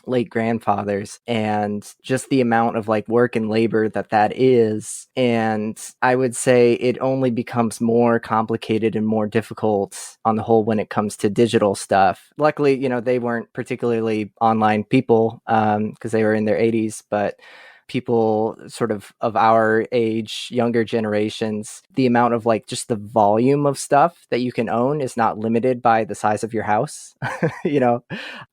late grandfather's and just the amount of like work and labor that is. And I would say it only becomes more complicated and more difficult on the whole when it comes to digital stuff. Luckily, they weren't particularly online people because they were in their 80s, but people sort of our age, younger generations, the amount of like just the volume of stuff that you can own is not limited by the size of your house.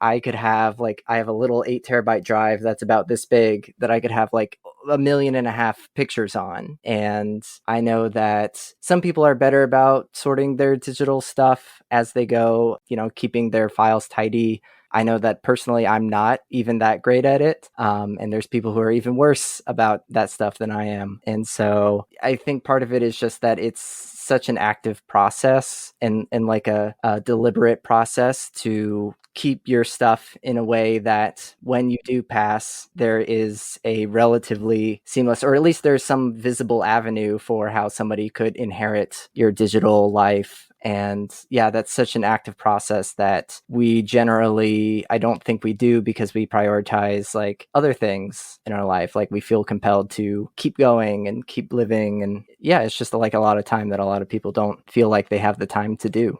I could have like, I have a little 8 terabyte drive that's about this big that I could have like 1.5 million pictures on. And I know that some people are better about sorting their digital stuff as they go, keeping their files tidy. I know that personally, I'm not even that great at it. And there's people who are even worse about that stuff than I am. And so I think part of it is just that it's such an active process and like a deliberate process to keep your stuff in a way that when you do pass, there is a relatively seamless, or at least there's some visible avenue for how somebody could inherit your digital life. And yeah, that's such an active process that we generally, I don't think we do because we prioritize like other things in our life. Like we feel compelled to keep going and keep living. And yeah, it's just like a lot of time that a lot of people don't feel like they have the time to do.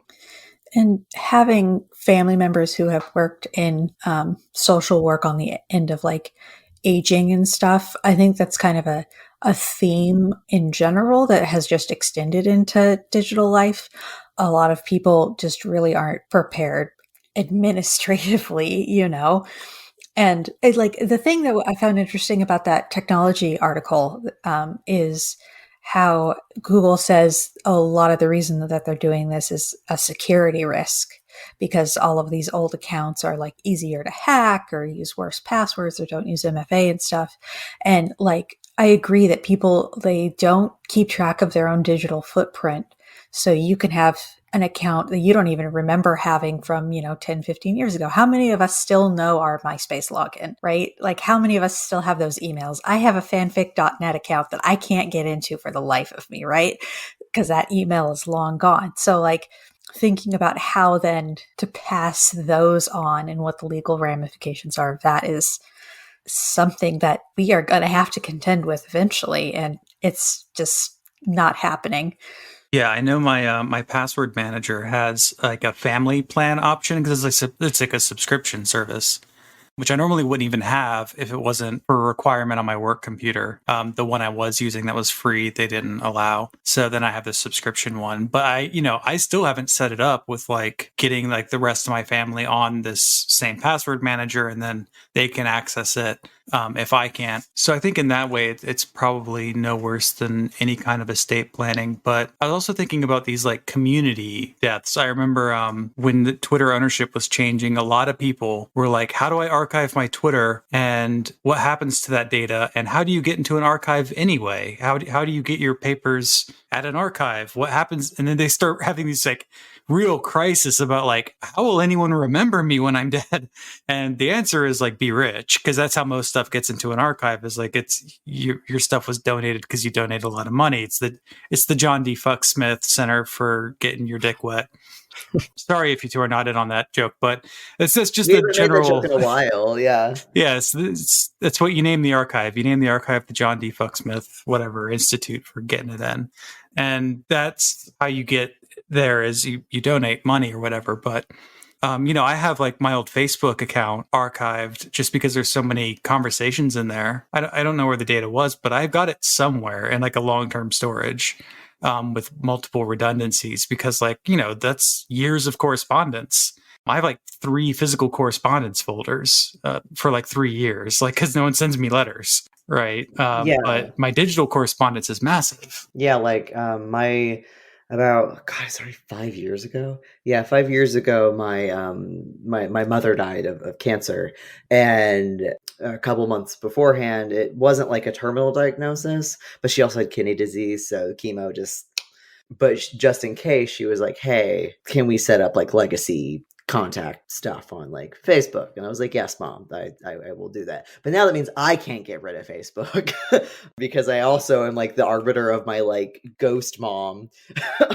And having family members who have worked in social work on the end of like aging and stuff, I think that's kind of a theme in general that has just extended into digital life. A lot of people just really aren't prepared administratively, And like the thing that I found interesting about that technology article is how Google says a lot of the reason that they're doing this is a security risk because all of these old accounts are like easier to hack or use worse passwords or don't use MFA and stuff. And like, I agree that people, they don't keep track of their own digital footprint. So you can have an account that you don't even remember having from, 10, 15 years ago. How many of us still know our MySpace login, right? Like how many of us still have those emails? I have a fanfic.net account that I can't get into for the life of me, right? Because that email is long gone. So like thinking about how then to pass those on and what the legal ramifications are, that is something that we are going to have to contend with eventually. And it's just not happening. Yeah, I know my password manager has like a family plan option because it's like a subscription service, which I normally wouldn't even have if it wasn't for a requirement on my work computer. The one I was using that was free, they didn't allow. So then I have the subscription one. But I still haven't set it up with like getting like the rest of my family on this same password manager and then they can access it if I can't. So I think in that way, it's probably no worse than any kind of estate planning. But I was also thinking about these like community deaths. I remember when the Twitter ownership was changing, a lot of people were like, how do I archive my Twitter and what happens to that data? And how do you get into an archive anyway? How do you get your papers at an archive? What happens? And then they start having these like real crisis about like, how will anyone remember me when I'm dead? And the answer is like, be rich, because that's how most stuff gets into an archive is like, it's your stuff was donated because you donated a lot of money. It's the John D. Fucksmith Center for Getting Your Dick Wet. Sorry if you two are not in on that joke, but it's just We the haven't made that general. joke in a while. Yeah. Yes, that's what you name the archive. You name the archive the John D. Fucksmith, whatever, Institute for getting it in. And that's how you get there is you donate money or whatever. But, I have like my old Facebook account archived just because there's so many conversations in there. I don't know where the data was, but I've got it somewhere in like a long-term storage with multiple redundancies because that's years of correspondence. I have like 3 physical correspondence folders for like 3 years, like because no one sends me letters, right? Yeah. But my digital correspondence is massive. Yeah, like my about God, sorry, 5 years ago. Yeah, 5 years ago, my mother died of cancer, and a couple months beforehand, it wasn't like a terminal diagnosis, but she also had kidney disease, so chemo just. But just in case, she was like, "Hey, can we set up like legacy contact stuff on like Facebook?" And I was like, "Yes, mom, I will do that." But now that means I can't get rid of Facebook because I also am like the arbiter of my like ghost mom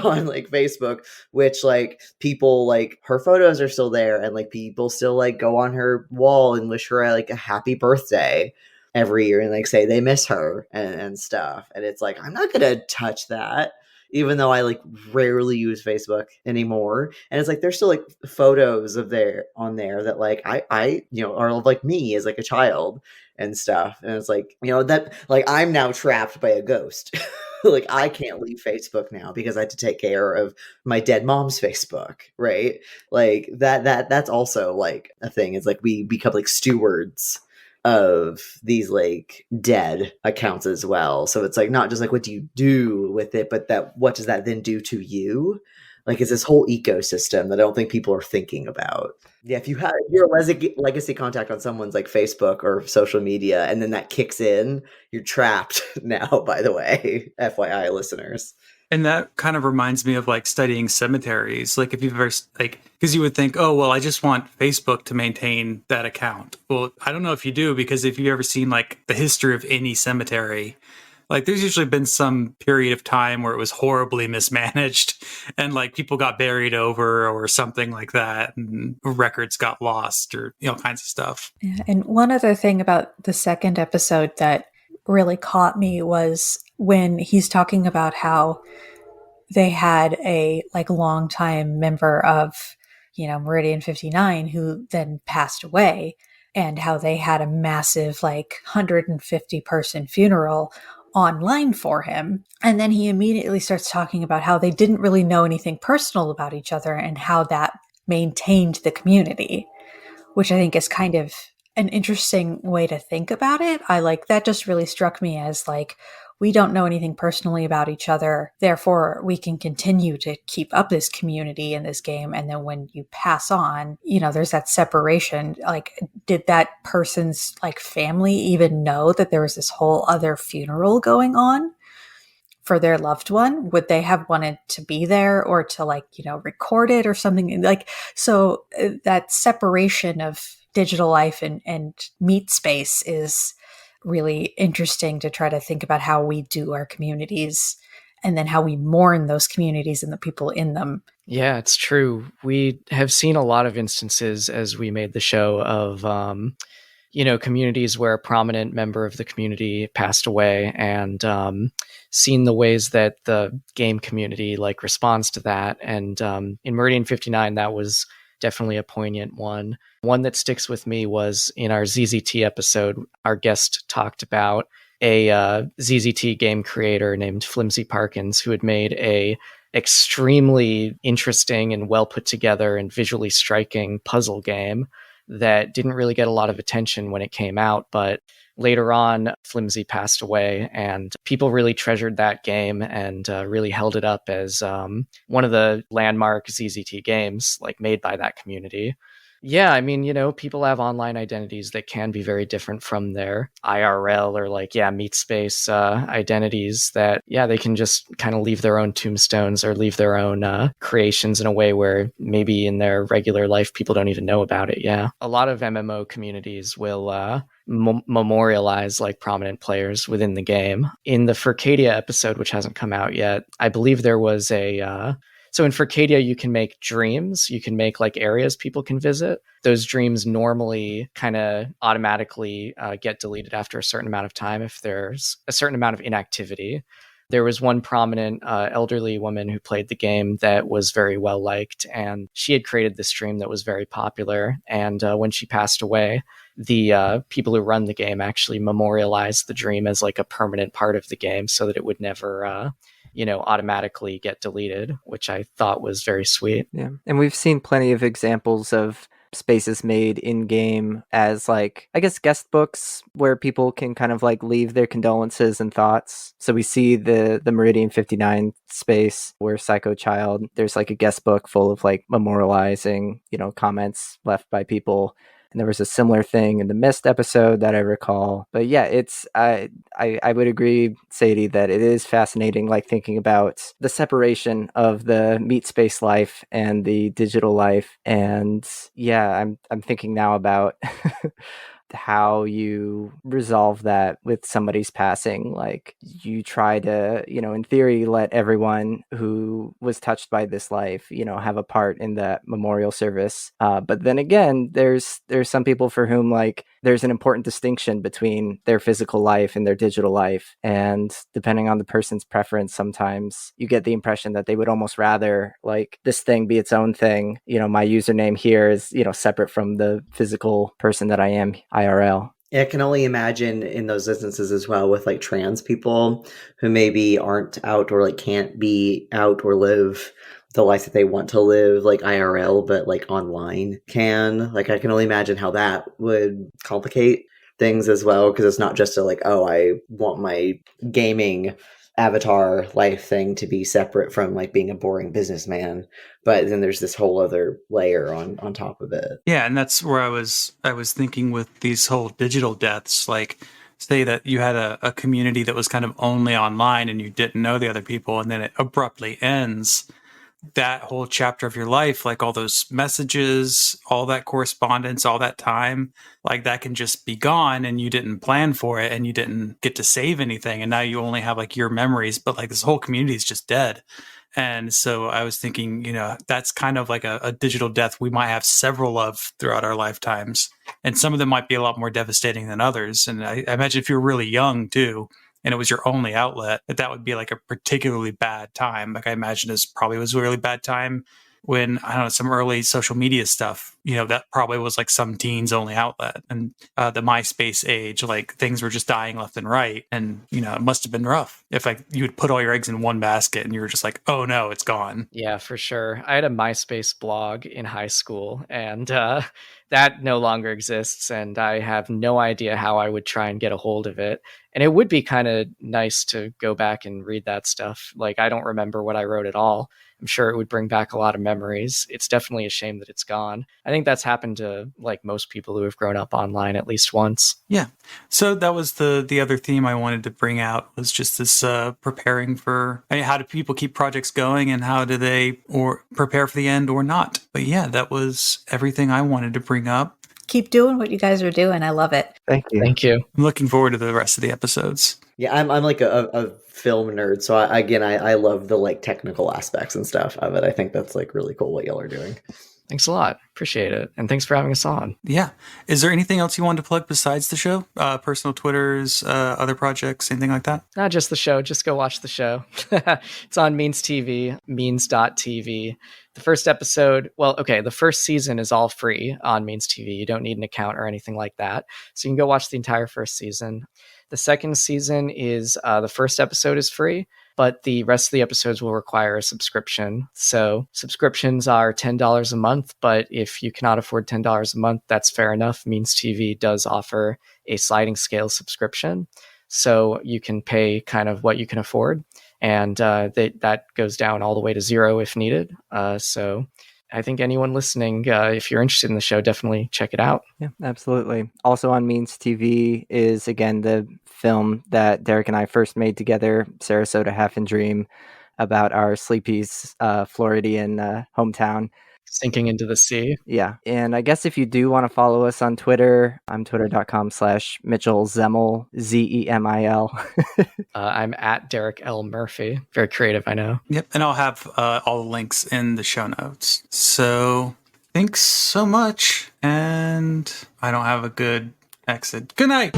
on like Facebook, which like people like her photos are still there and like people still like go on her wall and wish her like a happy birthday every year and like say they miss her and stuff. And it's like, I'm not gonna touch that even though I like rarely use Facebook anymore. And it's like there's still like photos of there on there that like I are like me as like a child and stuff. And it's like, that like I'm now trapped by a ghost. Like I can't leave Facebook now because I had to take care of my dead mom's Facebook, right? Like that's also like a thing. It's like we become like stewards of these like dead accounts as well. So it's like not just like what do you do with it, but that what does that then do to you? Like it's this whole ecosystem that I don't think people are thinking about. Yeah, if you're a legacy contact on someone's like Facebook or social media, and then that kicks in, you're trapped now. By the way, FYI, listeners. And that kind of reminds me of like studying cemeteries. Like if you've ever because you would think, oh well, I just want Facebook to maintain that account. Well, I don't know if you do because if you've ever seen like the history of any cemetery, like there's usually been some period of time where it was horribly mismanaged and like people got buried over or something like that and records got lost or kinds of stuff. Yeah, and one other thing about the second episode that really caught me was when he's talking about how they had a like longtime member of, Meridian 59 who then passed away, and how they had a massive like 150 person funeral online for him. And then he immediately starts talking about how they didn't really know anything personal about each other and how that maintained the community, which I think is kind of an interesting way to think about it. I like that just really struck me as like, we don't know anything personally about each other. Therefore, we can continue to keep up this community in this game. And then when you pass on, there's that separation. Like, did that person's like family even know that there was this whole other funeral going on for their loved one? Would they have wanted to be there or to like, record it or something like, so that separation of digital life and meat space is really interesting to try to think about how we do our communities and then how we mourn those communities and the people in them. Yeah, it's true. We have seen a lot of instances as we made the show of, communities where a prominent member of the community passed away, and seen the ways that the game community like responds to that. And in Meridian 59, that was definitely a poignant one. One that sticks with me was in our ZZT episode, our guest talked about a ZZT game creator named Flimsy Parkins, who had made a extremely interesting and well put together and visually striking puzzle game that didn't really get a lot of attention when it came out, but later on, Flimsy passed away, and people really treasured that game and really held it up as one of the landmark ZZT games like made by that community. Yeah, I mean, people have online identities that can be very different from their IRL or meat space identities that, they can just kind of leave their own tombstones or leave their own creations in a way where maybe in their regular life, people don't even know about it. Yeah. A lot of MMO communities will memorialize like prominent players within the game. In the Furcadia episode, which hasn't come out yet, I believe there was a So in Furcadia, you can make dreams, you can make like areas people can visit. Those dreams normally kind of automatically get deleted after a certain amount of time if there's a certain amount of inactivity. There was one prominent elderly woman who played the game that was very well liked, and she had created this dream that was very popular. And when she passed away, the people who run the game actually memorialized the dream as like a permanent part of the game so that it would never automatically get deleted, which I thought was very sweet. Yeah. And we've seen plenty of examples of spaces made in game as like, I guess, guest books where people can kind of like leave their condolences and thoughts. So we see the Meridian 59 space where Psycho Child, there's like a guest book full of like memorializing, comments left by people. And there was a similar thing in the Mist episode that I recall. But yeah, it's I would agree, Sadie, that it is fascinating, like thinking about the separation of the meat space life and the digital life. And yeah, I'm thinking now about how you resolve that with somebody's passing. Like you try to, in theory, let everyone who was touched by this life, have a part in that memorial service. But then again, there's some people for whom like there's an important distinction between their physical life and their digital life. And depending on the person's preference, sometimes you get the impression that they would almost rather like this thing be its own thing. My username here is, separate from the physical person that I am IRL. Yeah, I can only imagine in those instances as well with like trans people who maybe aren't out or like can't be out or live the life that they want to live like IRL, but like online can. Like I can only imagine how that would complicate things as well, because it's not just I want my gaming avatar life thing to be separate from like being a boring businessman, but then there's this whole other layer on top of it. Yeah, and that's where I was thinking with these whole digital deaths. Like, say that you had a community that was kind of only online and you didn't know the other people, and then it abruptly ends. That whole chapter of your life, like all those messages, all that correspondence, all that time, like that can just be gone, and you didn't plan for it, and you didn't get to save anything, and now you only have like your memories, but like this whole community is just dead. And so I was thinking, that's kind of like a digital death we might have several of throughout our lifetimes, and some of them might be a lot more devastating than others. And I imagine if you're really young too, and it was your only outlet, that would be like a particularly bad time. Like I imagine this probably was a really bad time when, I don't know, some early social media stuff, that probably was like some teens only outlet. And the MySpace age, like things were just dying left and right. And, it must have been rough if like you would put all your eggs in one basket and you were just like, oh no, it's gone. Yeah, for sure. I had a MySpace blog in high school, and that no longer exists. And I have no idea how I would try and get a hold of it. And it would be kind of nice to go back and read that stuff. Like, I don't remember what I wrote at all. I'm sure it would bring back a lot of memories. It's definitely a shame that it's gone. I think that's happened to like most people who have grown up online at least once. Yeah. So that was the other theme I wanted to bring out, was just this preparing for, how do people keep projects going, and how do they or prepare for the end or not? But yeah, that was everything I wanted to bring up. Keep doing what you guys are doing. I love it. Thank you. Thank you. I'm looking forward to the rest of the episodes. Yeah, I'm like a film nerd, so I love the like technical aspects and stuff of it. I think that's like really cool what y'all are doing. Thanks a lot. Appreciate it. And thanks for having us on. Yeah. Is there anything else you wanted to plug besides the show? Personal Twitters, other projects, anything like that? Not just the show. Just go watch the show. It's on Means TV, means.tv. The first episode, the first season is all free on Means TV. You don't need an account or anything like that. So you can go watch the entire first season. The second season is the first episode is free, but the rest of the episodes will require a subscription. So subscriptions are $10 a month, but if you cannot afford $10 a month, that's fair enough. Means TV does offer a sliding scale subscription. So you can pay kind of what you can afford, and that goes down all the way to $0 if needed. So I think anyone listening, if you're interested in the show, definitely check it out. Yeah, absolutely. Also on Means TV is, again, the film that Derek and I first made together, Sarasota Half and Dream, about our Sleepy's Floridian hometown. sinking into the sea. Yeah. And I guess if you do want to follow us on Twitter, I'm twitter.com/Mitchell Zemel, Zemil. I'm at Derek L. Murphy. Very creative, I know. Yep. And I'll have all the links in the show notes. So thanks so much. And I don't have a good exit. Good night.